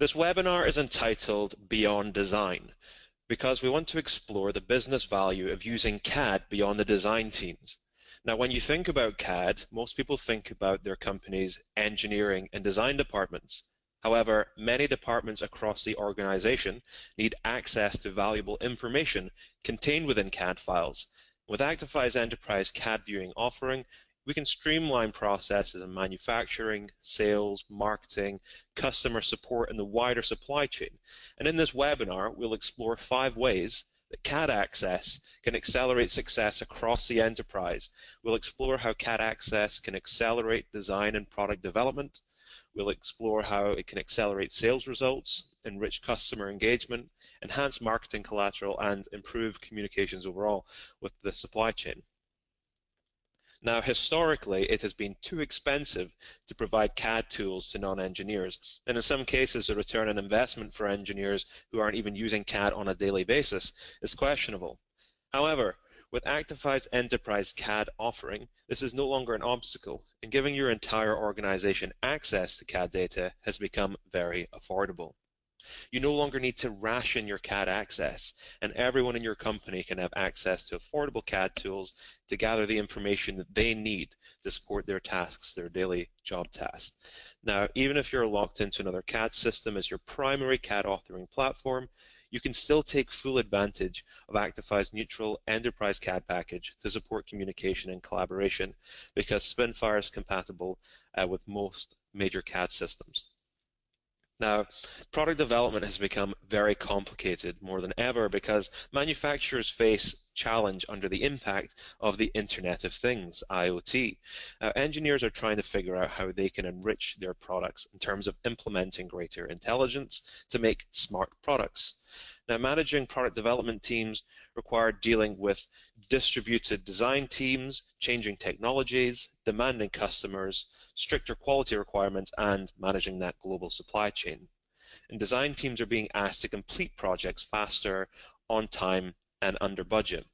This webinar is entitled Beyond Design because we want to explore the business value of using CAD beyond the design teams. Now, when you think about CAD, most people think about their company's engineering and design departments. However, many departments across the organization need access to valuable information contained within CAD files. With Actify's enterprise CAD viewing offering, we can streamline processes in manufacturing, sales, marketing, customer support, and the wider supply chain. And in this webinar, we'll explore 5 ways that CAD access can accelerate success across the enterprise. We'll explore how CAD access can accelerate design and product development. We'll explore how it can accelerate sales results, enrich customer engagement, enhance marketing collateral, and improve communications overall with the supply chain. Now, historically, it has been too expensive to provide CAD tools to non-engineers, and in some cases, the return on investment for engineers who aren't even using CAD on a daily basis is questionable. However, with Actify's enterprise CAD offering, this is no longer an obstacle, and giving your entire organization access to CAD data has become very affordable. You no longer need to ration your CAD access, and everyone in your company can have access to affordable CAD tools to gather the information that they need to support their tasks, their daily job tasks. Now, even if you're locked into another CAD system as your primary CAD authoring platform, you can still take full advantage of Actify's neutral enterprise CAD package to support communication and collaboration, because SpinFire is compatible with most major CAD systems. Now, product development has become very complicated more than ever because manufacturers face challenge under the impact of the Internet of Things, IoT. Engineers are trying to figure out how they can enrich their products in terms of implementing greater intelligence to make smart products. Now, managing product development teams require dealing with distributed design teams, changing technologies, demanding customers, stricter quality requirements, and managing that global supply chain. And design teams are being asked to complete projects faster, on time, and under budget.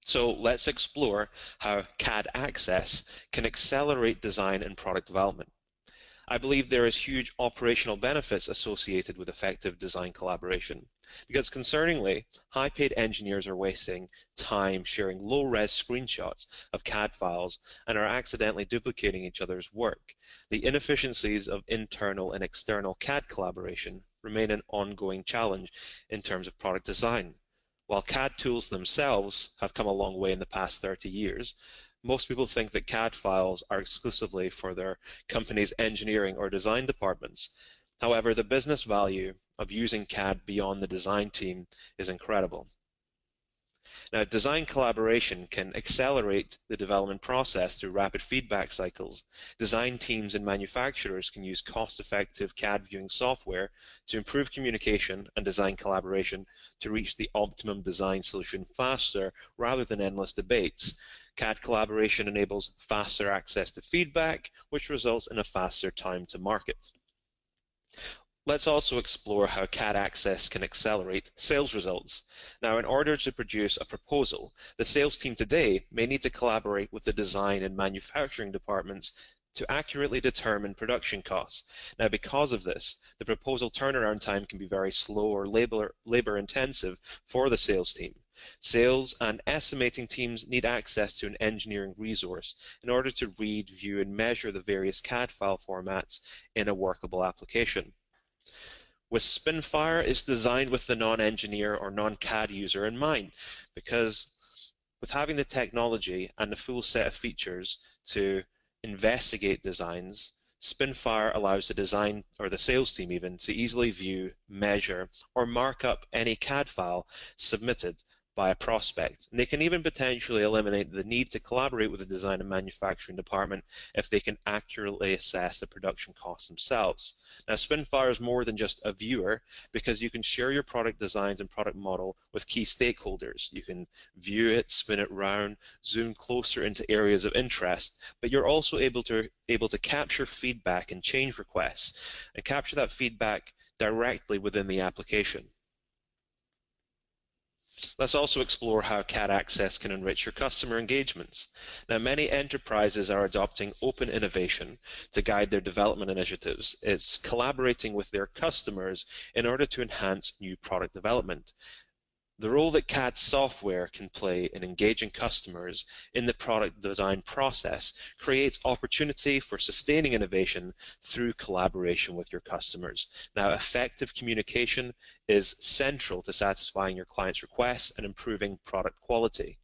So let's explore how CAD access can accelerate design and product development. I believe there is huge operational benefits associated with effective design collaboration, because concerningly, high-paid engineers are wasting time sharing low-res screenshots of CAD files and are accidentally duplicating each other's work. The inefficiencies of internal and external CAD collaboration remain an ongoing challenge in terms of product design. While CAD tools themselves have come a long way in the past 30 years, most people think that CAD files are exclusively for their company's engineering or design departments. However, the business value of using CAD beyond the design team is incredible. Now, design collaboration can accelerate the development process through rapid feedback cycles. Design teams and manufacturers can use cost-effective CAD viewing software to improve communication and design collaboration to reach the optimum design solution faster rather than endless debates. CAD collaboration enables faster access to feedback, which results in a faster time to market. Let's also explore how CAD access can accelerate sales results. Now, in order to produce a proposal, the sales team today may need to collaborate with the design and manufacturing departments to accurately determine production costs. Now, because of this, the proposal turnaround time can be very slow or labor intensive for the sales team. Sales and estimating teams need access to an engineering resource in order to read, view, and measure the various CAD file formats in a workable application. With SpinFire, it's designed with the non-engineer or non-CAD user in mind, because with having the technology and the full set of features to investigate designs, SpinFire allows the design or the sales team even to easily view, measure, or mark up any CAD file submitted by a prospect. And they can even potentially eliminate the need to collaborate with the design and manufacturing department if they can accurately assess the production costs themselves. Now, SpinFire is more than just a viewer, because you can share your product designs and product model with key stakeholders. You can view it, spin it round, zoom closer into areas of interest, but you're also able to capture feedback and change requests and capture that feedback directly within the application. Let's also explore how CAD Access can enrich your customer engagements. Now, many enterprises are adopting open innovation to guide their development initiatives. It's collaborating with their customers in order to enhance new product development. The role that CAD software can play in engaging customers in the product design process creates opportunity for sustaining innovation through collaboration with your customers. Now, effective communication is central to satisfying your clients' requests and improving product quality.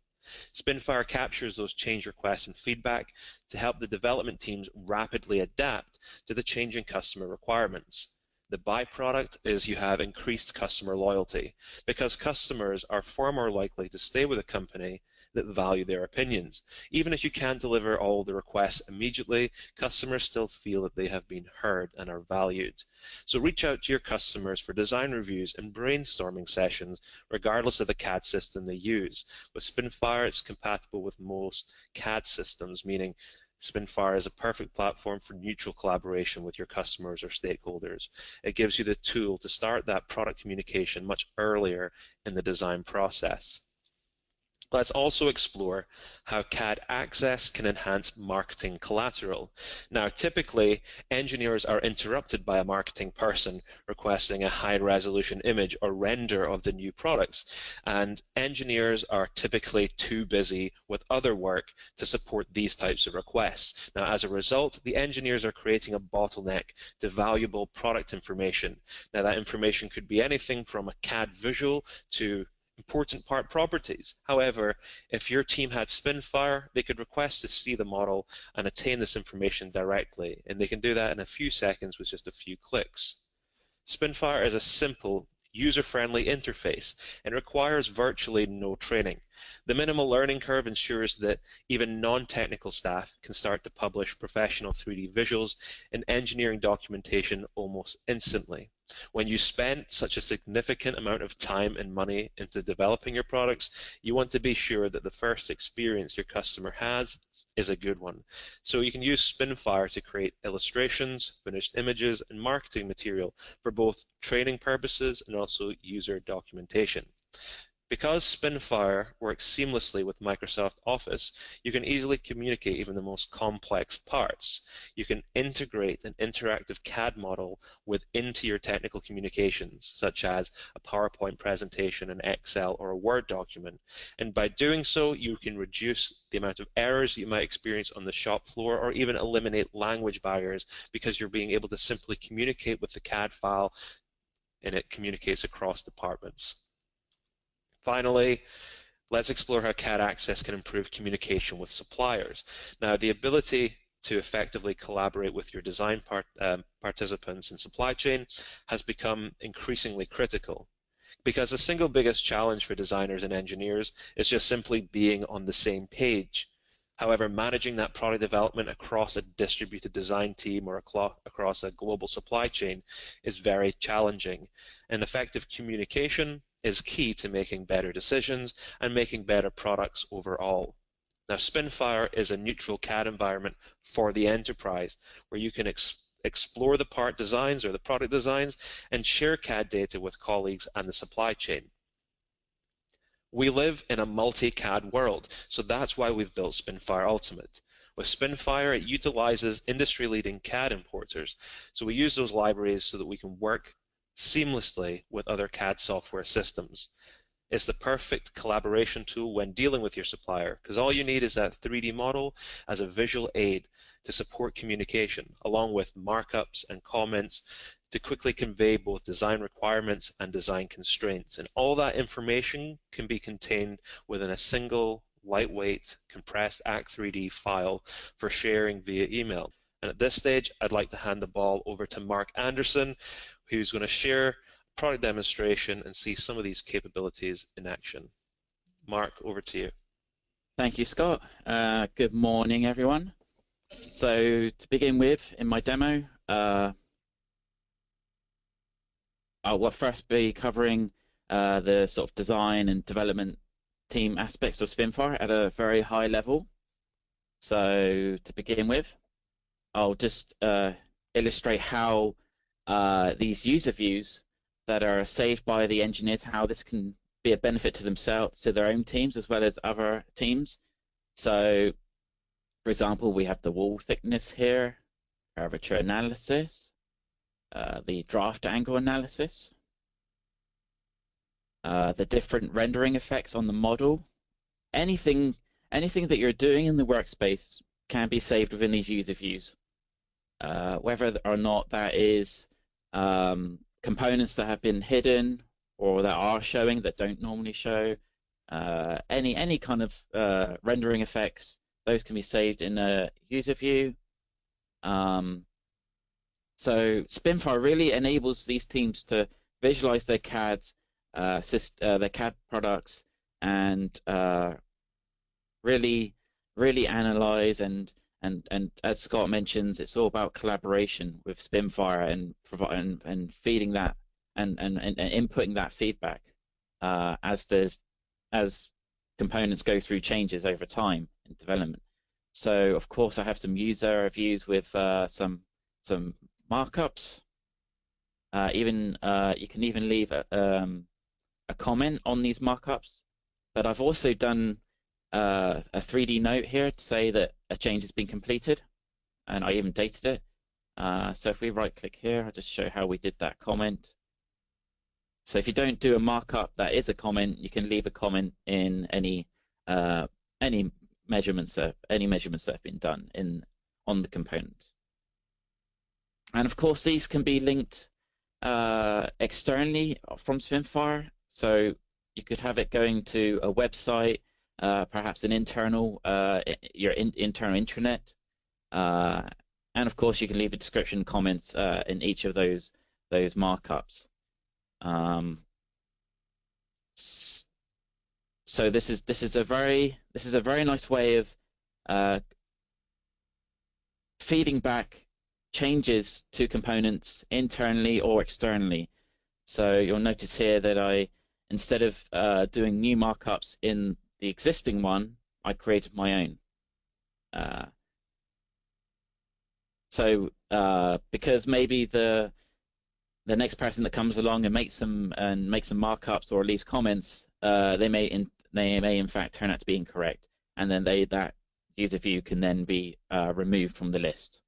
SpinFire captures those change requests and feedback to help the development teams rapidly adapt to the changing customer requirements. The byproduct is you have increased customer loyalty because customers are far more likely to stay with a company that value their opinions. Even if you can't deliver all the requests immediately, customers still feel that they have been heard and are valued. So reach out to your customers for design reviews and brainstorming sessions, regardless of the CAD system they use. With SpinFire, it's compatible with most CAD systems, meaning SpinFire is a perfect platform for neutral collaboration with your customers or stakeholders. It gives you the tool to start that product communication much earlier in the design process. Let's also explore how CAD Access can enhance marketing collateral. Now, typically, engineers are interrupted by a marketing person requesting a high-resolution image or render of the new products, and engineers are typically too busy with other work to support these types of requests. Now, as a result, the engineers are creating a bottleneck to valuable product information. Now, that information could be anything from a CAD visual to important part properties. However, if your team had SpinFire, they could request to see the model and attain this information directly, and they can do that in a few seconds with just a few clicks. SpinFire is a simple, user-friendly interface and requires virtually no training. The minimal learning curve ensures that even non-technical staff can start to publish professional 3D visuals and engineering documentation almost instantly. When you spend such a significant amount of time and money into developing your products, you want to be sure that the first experience your customer has is a good one. So you can use SpinFire to create illustrations, finished images, and marketing material for both training purposes and also user documentation. Because SpinFire works seamlessly with Microsoft Office, you can easily communicate even the most complex parts. You can integrate an interactive CAD model into your technical communications, such as a PowerPoint presentation, an Excel, or a Word document. And by doing so, you can reduce the amount of errors you might experience on the shop floor or even eliminate language barriers because you're being able to simply communicate with the CAD file and it communicates across departments. Finally, let's explore how CAD Access can improve communication with suppliers. Now, the ability to effectively collaborate with your design participants in supply chain has become increasingly critical because the single biggest challenge for designers and engineers is just simply being on the same page. However, managing that product development across a distributed design team or across a global supply chain is very challenging. And effective communication is key to making better decisions and making better products overall. Now, SpinFire is a neutral CAD environment for the enterprise where you can explore the part designs or the product designs and share CAD data with colleagues and the supply chain. We live in a multi-CAD world, so that's why we've built SpinFire Ultimate. With SpinFire, it utilizes industry-leading CAD importers, so we use those libraries so that we can work seamlessly with other CAD software systems. It's the perfect collaboration tool when dealing with your supplier because all you need is that 3D model as a visual aid to support communication, along with markups and comments to quickly convey both design requirements and design constraints. And all that information can be contained within a single, lightweight, compressed Act3D file for sharing via email. And at this stage, I'd like to hand the ball over to Mark Anderson, who's going to share a product demonstration and see some of these capabilities in action. Mark, over to you. Thank you, Scott. Good morning, everyone. So to begin with, in my demo, I will first be covering the sort of design and development team aspects of SpinFire at a very high level. So to begin with, I'll just illustrate how these user views that are saved by the engineers, how this can be a benefit to themselves, to their own teams, as well as other teams. So, for example, we have the wall thickness here, curvature analysis, the draft angle analysis, the different rendering effects on the model. Anything that you're doing in the workspace can be saved within these user views, whether or not that is components that have been hidden or that are showing that don't normally show. Any kind of rendering effects, those can be saved in a user view. So SpinFire really enables these teams to visualize their their CAD products, and really analyze and as Scott mentions, it's all about collaboration with SpinFire and feeding that and inputting that feedback as components go through changes over time in development. So of course I have some user reviews with some markups. You can even leave a comment on these markups. But I've also done a 3D note here to say that a change has been completed, and I even dated it. So if we right-click here, I'll just show how we did that comment. So if you don't do a markup that is a comment, you can leave a comment in any measurements that have been done on the component. And of course, these can be linked externally from SpinFire. So you could have it going to a website, perhaps an internal internal intranet, and of course you can leave a description, comments in each of those markups. So this is a very nice way of feeding back changes to components internally or externally. So you'll notice here that instead of doing new markups in the existing one, I created my own. Because maybe the next person that comes along and makes some markups or leaves comments, they may in fact turn out to be incorrect, and then that user view can then be removed from the list.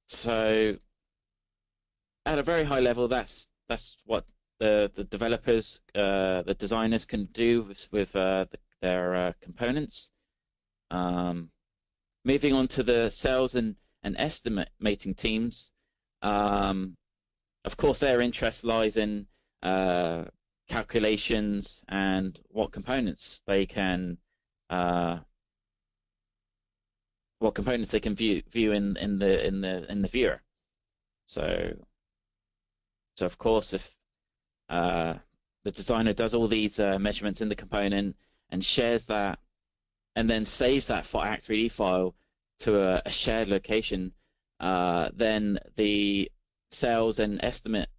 So at a very high level, that's what the developers, the designers can do with their components. Moving on to the sales and estimating teams, of course their interest lies in calculations and what components they can view in the viewer. So of course, if the designer does all these measurements in the component and shares that, and then saves that Act3D file to a shared location, then the sales and estimate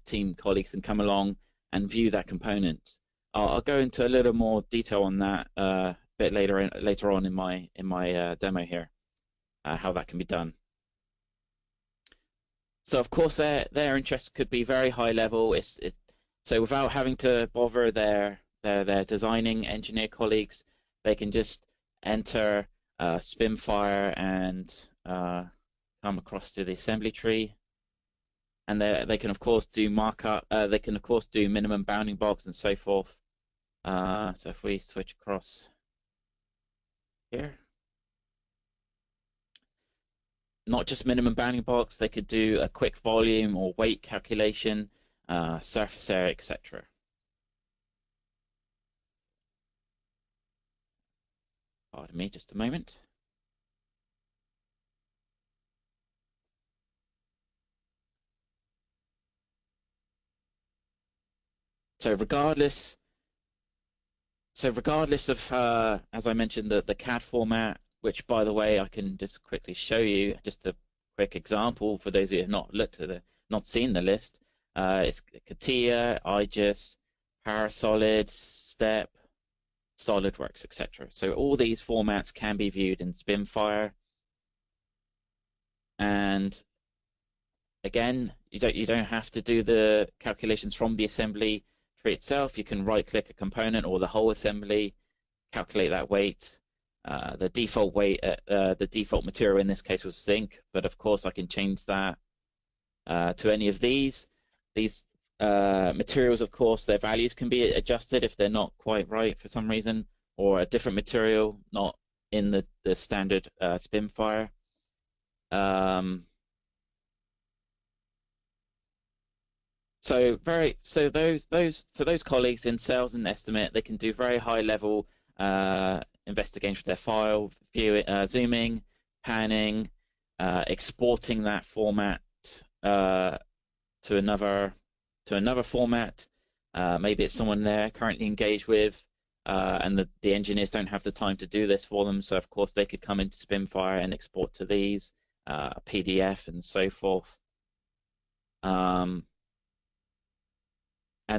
team colleagues can come along and view that component. I'll go into a little more detail on that a bit later on in my demo here, how that can be done. So of course their interest could be very high level. So without having to bother their designing engineer colleagues, they can just enter SpinFire and come across to the assembly tree, and they can of course do markup. They can of course do minimum bounding box and so forth. So if we switch across here, not just minimum bounding box, they could do a quick volume or weight calculation, surface area, etc. Pardon me, just a moment. So regardless of, as I mentioned, the CAD format, which by the way I can just quickly show you, just a quick example for those who have not seen the list. It's CATIA, IGES, Parasolid, STEP, SolidWorks, etc. So all these formats can be viewed in SpinFire. And again, you don't have to do the calculations from the assembly tree itself. You can right-click a component or the whole assembly, calculate that weight. The default weight, the default material in this case was zinc, but of course I can change that to any of these. These materials, of course, their values can be adjusted if they're not quite right for some reason, or a different material not in the standard SpinFire. So those colleagues in sales and estimate, they can do very high level investigation of their file, view zooming, panning, exporting that format to another format. Maybe it's someone they're currently engaged with, and the engineers don't have the time to do this for them. So of course they could come into SpinFire and export to these PDF and so forth. And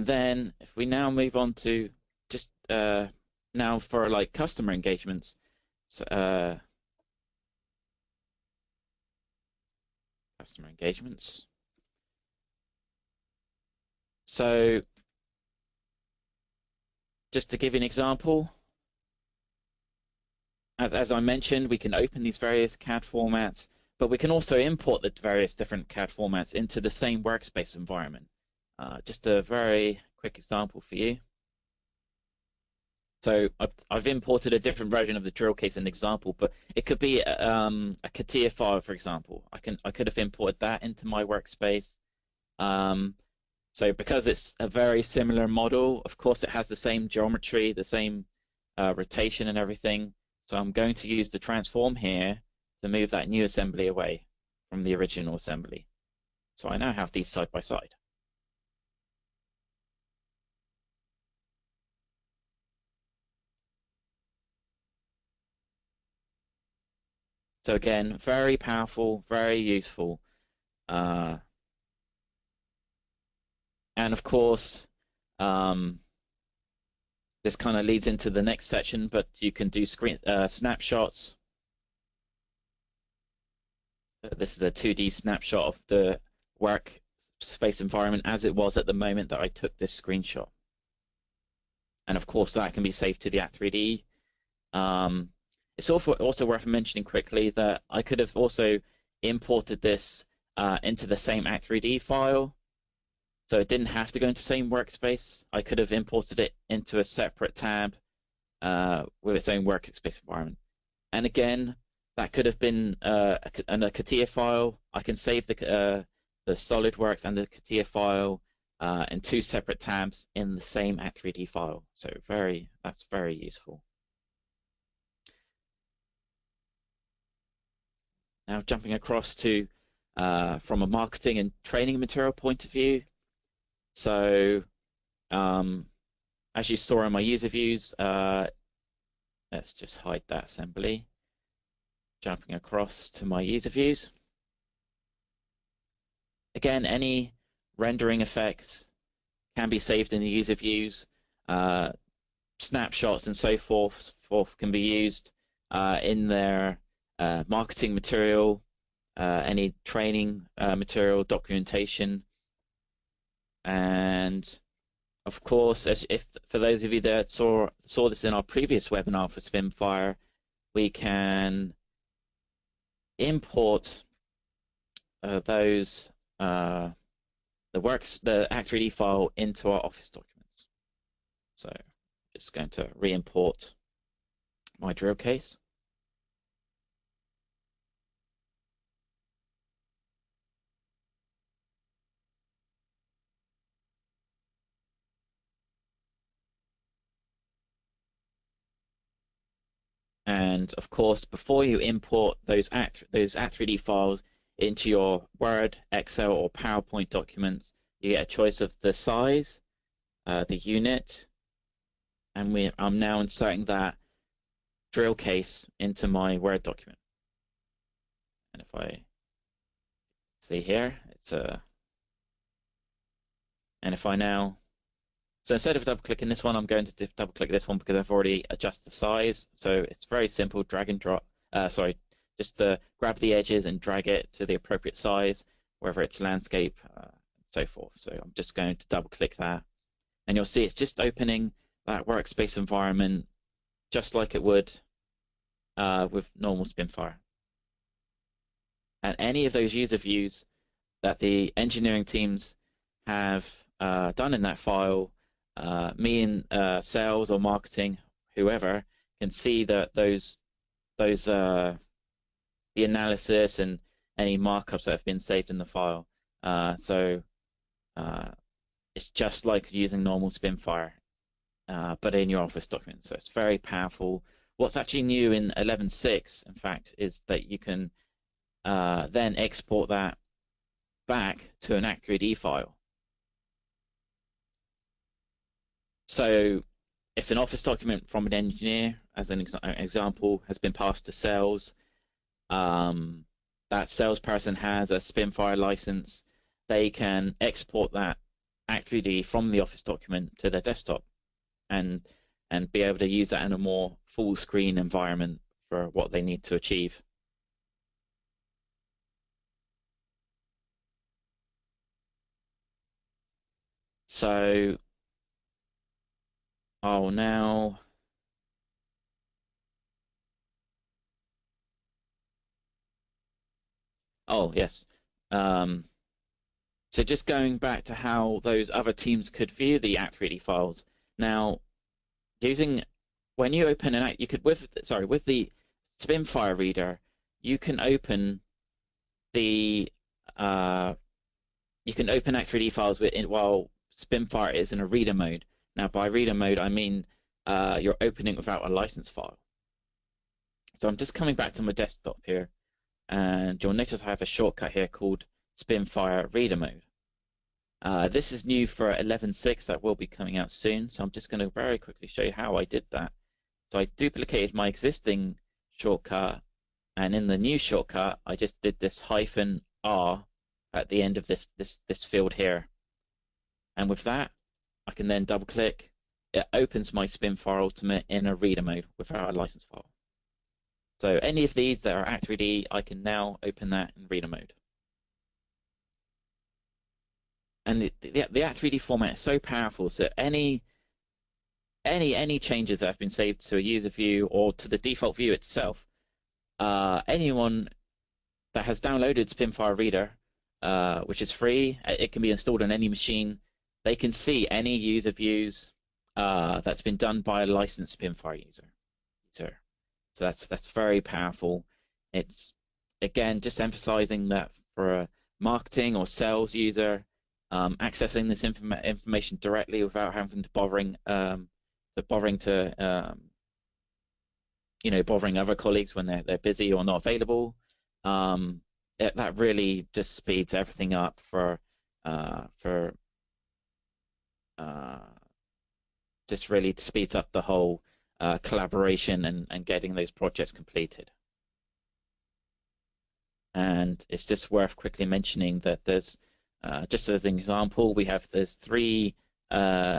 then if we now move on to just now for like customer engagements, so customer engagements. So just to give you an example, as I mentioned, we can open these various CAD formats, but we can also import the various different CAD formats into the same workspace environment. Just a very quick example for you. So I've imported a different version of the drill case in the example, but it could be a CATIA file, for example. I could have imported that into my workspace. So because it's a very similar model, of course it has the same geometry, the same rotation and everything. So I'm going to use the transform here to move that new assembly away from the original assembly. So I now have these side by side. So again, very powerful, very useful. And of course, this kind of leads into the next section, but you can do screen snapshots. This is a 2D snapshot of the workspace environment as it was at the moment that I took this screenshot. And of course, that can be saved to the Act3D. It's also worth mentioning quickly that I could have also imported this into the same Act3D file. So it didn't have to go into the same workspace. I could have imported it into a separate tab with its own workspace environment. And again, that could have been a CATIA file. I can save the SolidWorks and the CATIA file in two separate tabs in the same Act3D file. So that's very useful. Now jumping across to from a marketing and training material point of view. So as you saw in my user views, let's just hide that assembly. Jumping across to my user views. Again, any rendering effects can be saved in the user views. Snapshots and so forth can be used in their marketing material, any training material, documentation. And of course, for those of you that saw this in our previous webinar for SpinFire, we can import the Act3D file into our Office documents. So just going to re-import my drill case. And of course, before you import those Act3D files into your Word, Excel, or PowerPoint documents, you get a choice of the size, the unit, and I'm now inserting that drill case into my Word document. And if I see here, and if I now, so instead of double-clicking this one, I'm going to double-click this one because I've already adjusted the size. So it's very simple, drag and drop. Just just grab the edges and drag it to the appropriate size, whether it's landscape, and so forth. So I'm just going to double click that, and you'll see it's just opening that workspace environment just like it would with normal SpinFire. And any of those user views that the engineering teams have done in that file, me and sales or marketing, whoever, can see that those the analysis and any markups that have been saved in the file. So it's just like using normal SpinFire, but in your Office document. So it's very powerful. What's actually new in 11.6, in fact, is that you can then export that back to an Act3D file. So if an Office document from an engineer, as an example, has been passed to sales, that salesperson has a SpinFire license, they can export that Act3D from the Office document to their desktop and be able to use that in a more full screen environment for what they need to achieve. So I'll now yes. So just going back to how those other teams could view the Act3D files. Now, when you open an Act, you could with the SpinFire reader, you can open the you can open Act3D files while SpinFire is in a reader mode. Now, by reader mode, I mean you're opening without a license file. So I'm just coming back to my desktop here, and you'll notice I have a shortcut here called SpinFire Reader Mode. This is new for 11.6, that will be coming out soon, so I'm just going to very quickly show you how I did that. So I duplicated my existing shortcut, and in the new shortcut, I just did this -R at the end of this field here. And with that, I can then double click. It opens my SpinFire Ultimate in a reader mode without a license file. So any of these that are Act3D, I can now open that in reader mode. And the Act3D format is so powerful. So any changes that have been saved to a user view or to the default view itself, anyone that has downloaded SpinFire Reader, which is free, it can be installed on any machine. They can see any user views that's been done by a licensed SpinFire user. So that's very powerful. It's, again, just emphasizing that for a marketing or sales user, accessing this information directly without having to bothering other colleagues when they're busy or not available. That really just speeds everything up just really speeds up the whole collaboration and getting those projects completed. And it's just worth quickly mentioning that there's, just as an example, there's 3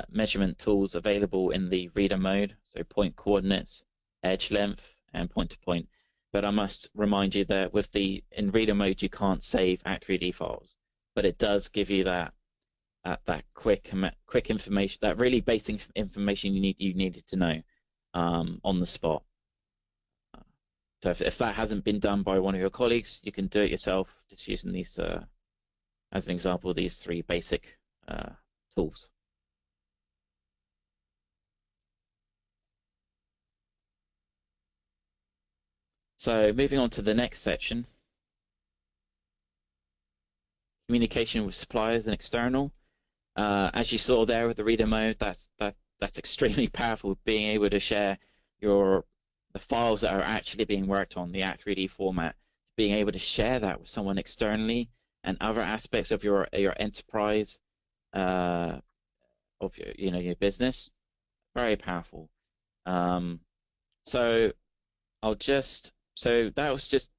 measurement tools available in the reader mode, so point coordinates, edge length, and point to point. But I must remind you that in reader mode you can't save Act3D files, but it does give you that quick information, that really basic information you needed to know on the spot. So if that hasn't been done by one of your colleagues, you can do it yourself just using these, as an example, these 3 basic tools. So moving on to the next section, communication with suppliers and external. As you saw there with the reader mode, that's extremely powerful, being able to share the files that are actually being worked on, the Act3D format, being able to share that with someone externally and other aspects of your enterprise, of your business. Very powerful. So that was just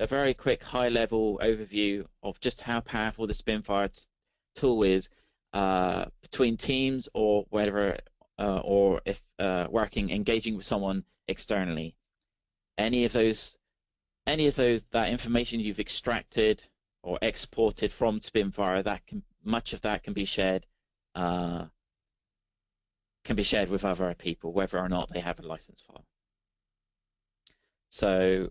a very quick high-level overview of just how powerful the SpinFire tool is between teams or whatever, or if engaging with someone externally. Any of those any of that information you've extracted or exported from SpinFire, much of that can be shared with other people, whether or not they have a license file. So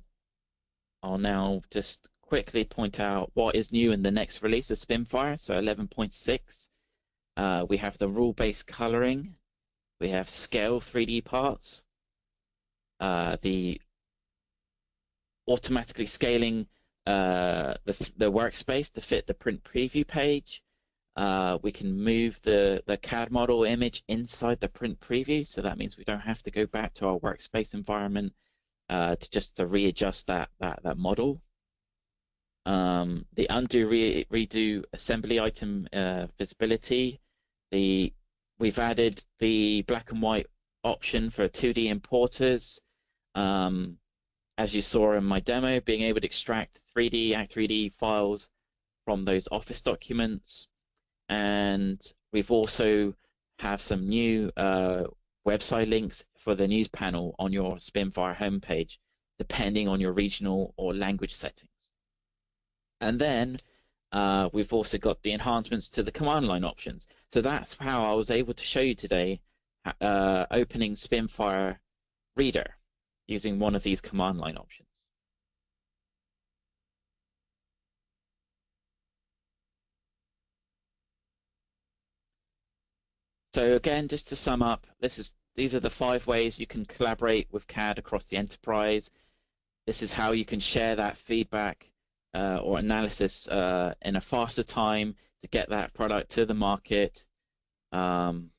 I'll now just quickly point out what is new in the next release of SpinFire. So 11.6, we have the rule-based coloring, we have scale 3D parts, the automatically scaling the workspace to fit the print preview page. We can move the CAD model image inside the print preview, so that means we don't have to go back to our workspace environment to readjust that model. The undo redo assembly item visibility. We've added the black and white option for 2D importers. As you saw in my demo, being able to extract 3D Act3D files from those Office documents. And we've also have some new website links for the news panel on your SpinFire homepage, depending on your regional or language settings. And then we've also got the enhancements to the command line options. So that's how I was able to show you today opening SpinFire Reader using one of these command line options. So again, just to sum up, these are the 5 ways you can collaborate with CAD across the enterprise. This is how you can share that feedback or analysis in a faster time to get that product to the market. And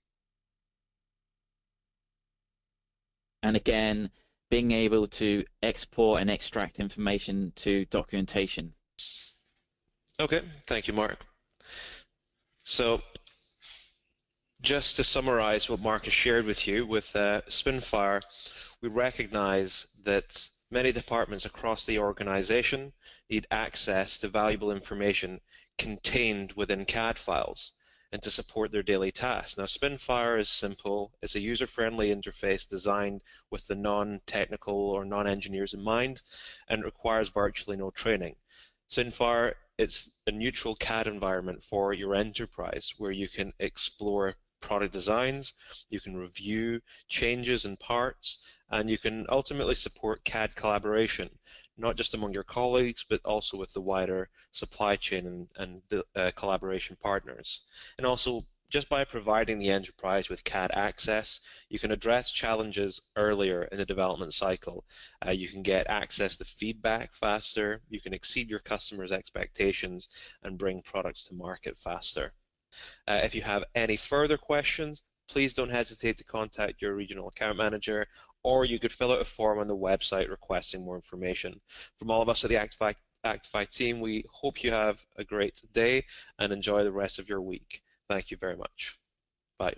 again, being able to export and extract information to documentation. Okay, thank you, Mark. So just to summarize what Mark has shared with you, with SpinFire, we recognize that many departments across the organization need access to valuable information contained within CAD files and to support their daily tasks. Now, SpinFire is simple. It's a user-friendly interface designed with the non-technical or non-engineers in mind and requires virtually no training. SpinFire, it's a neutral CAD environment for your enterprise where you can explore product designs, you can review changes in parts, and you can ultimately support CAD collaboration, not just among your colleagues, but also with the wider supply chain and collaboration partners. And also, just by providing the enterprise with CAD access, you can address challenges earlier in the development cycle. You can get access to feedback faster, you can exceed your customers' expectations, and bring products to market faster. If you have any further questions, please don't hesitate to contact your regional account manager, or you could fill out a form on the website requesting more information. From all of us at the Actify team, we hope you have a great day and enjoy the rest of your week. Thank you very much. Bye.